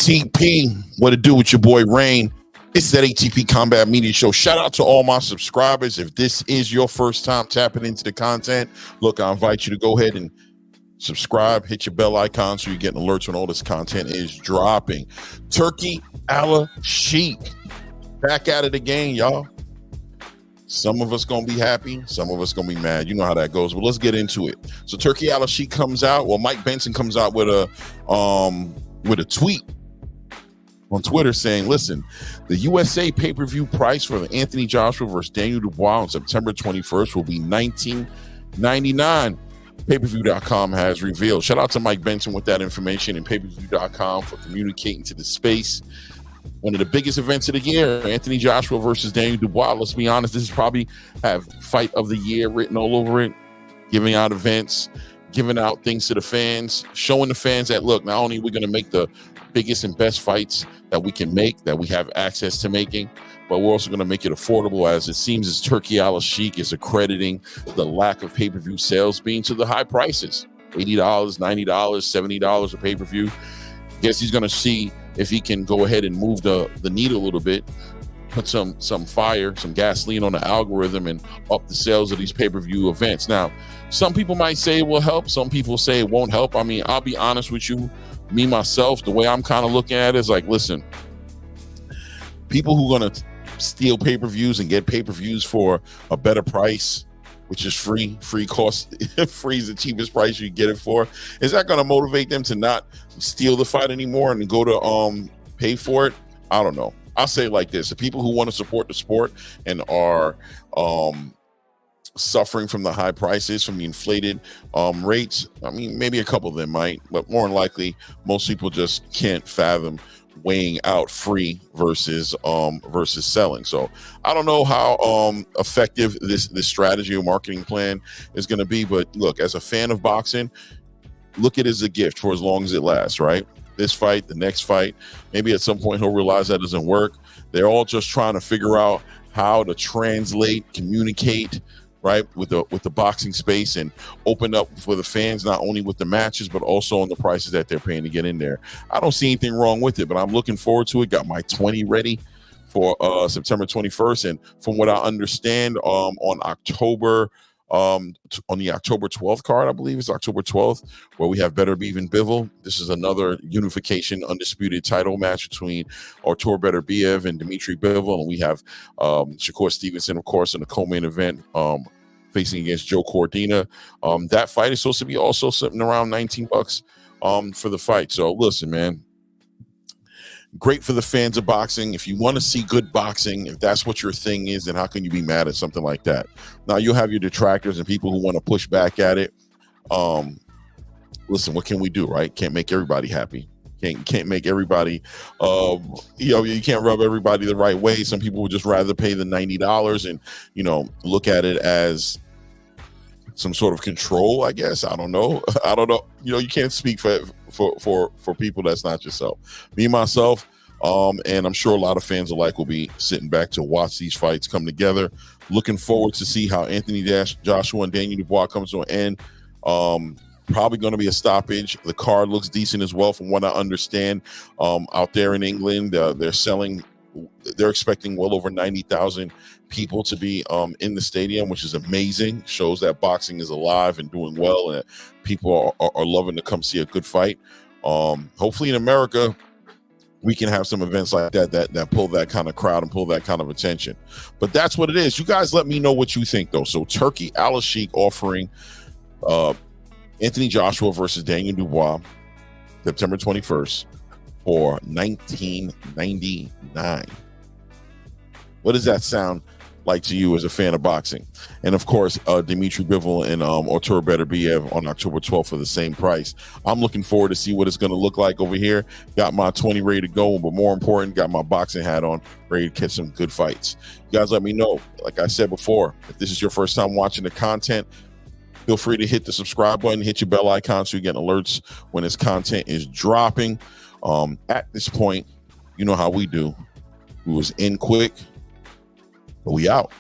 ATP, what it do with your boy Rain? It's that ATP Combat Media Show. Shout out to all my subscribers. If this is your first time tapping into the content, look, I invite you to go ahead and subscribe, hit your bell icon so you're getting alerts when all this content is dropping. Turki Alashikh, back at it again, y'all. Some of us gonna be happy, some of us gonna be mad. You know how that goes. But let's get into it. So Turki Alashikh comes out. Well, Mike Benson comes out with a tweet on Twitter saying, "Listen, the USA pay-per-view price for the Anthony Joshua versus Daniel Dubois on September 21st will be $19.99. Pay-per-view.com has revealed." Shout out to Mike Benson with that information and pay-per-view.com for communicating to the space. One of the biggest events of the year, Anthony Joshua versus Daniel Dubois. Let's be honest, this is probably have fight of the year written all over it, giving out events, giving out things to the fans, showing the fans that, look, not only are we going to make the biggest and best fights that we can make, that we have access to making, but we're also going to make it affordable, as it seems as Turki Alashikh is accrediting the lack of pay-per-view sales being to the high prices, $80, $90, $70 a pay-per-view. Guess he's going to see if he can go ahead and move the needle a little bit, put some fire, some gasoline on the algorithm and up the sales of these pay-per-view events. Now, some people might say it will help. Some people say it won't help. I mean, I'll be honest with you. Me, myself, the way I'm kind of looking at it is like, listen, people who are going to steal pay-per-views and get pay-per-views for a better price, which is free cost, free is the cheapest price you get it for, is that going to motivate them to not steal the fight anymore and go to pay for it? I don't know. I'll say it like this: the people who want to support the sport and are suffering from the high prices, from the inflated rates, I mean, maybe a couple of them might, but more than likely, most people just can't fathom weighing out free versus selling. So I don't know how effective this strategy or marketing plan is going to be, but look, as a fan of boxing, look at it as a gift for as long as it lasts, right? This fight, the next fight, maybe at some point he'll realize that doesn't work. They're all just trying to figure out how to translate, communicate, right, with the boxing space and open up for the fans, not only with the matches, but also on the prices that they're paying to get in there. I don't see anything wrong with it, but I'm looking forward to it. Got my 20 ready for September 21st. And from what I understand, on the October 12th card, I believe it's October 12th, where we have Better Bevan Bivol. This is another unification undisputed title match between Artur Beterbiev and Dimitri Bivol, and we have Shakur Stevenson, of course, in the co-main event, facing against Joe Cordina. That fight is supposed to be also something around $19 for the fight. So listen, man, great for the fans of boxing. If you want to see good boxing, if that's what your thing is, then how can you be mad at something like that? Now, you'll have your detractors and people who want to push back at it. Listen, what can we do, right? Can't make everybody happy. Can't make everybody, you can't rub everybody the right way. Some people would just rather pay the $90 and, look at it as some sort of control, I guess. I don't know. You can't speak for people that's not yourself. Me, myself, and I'm sure a lot of fans alike will be sitting back to watch these fights come together. Looking forward to see how Anthony Joshua and Daniel Dubois comes to an end. Probably going to be a stoppage. The card looks decent as well, from what I understand. Out there in England, they're expecting well over 90,000 people to be in the stadium, which is amazing. Shows that boxing is alive and doing well, and people are loving to come see a good fight. Hopefully in America, we can have some events like that pull that kind of crowd and pull that kind of attention. But that's what it is. You guys let me know what you think, though. So Turki Alashikh offering Anthony Joshua versus Daniel Dubois, September 21st, for $19.99. What does that sound like to you as a fan of boxing? And of course, Dimitri Bivol and Artur Beterbiev on October 12th for the same price. I'm looking forward to see what it's going to look like over here. Got my 20 ready to go, but more important, got my boxing hat on, ready to catch some good fights. You guys let me know. Like I said before, if this is your first time watching the content, feel free to hit the subscribe button, hit your bell icon so you get alerts when this content is dropping. At this point, you know how we do. We was in quick, but we out.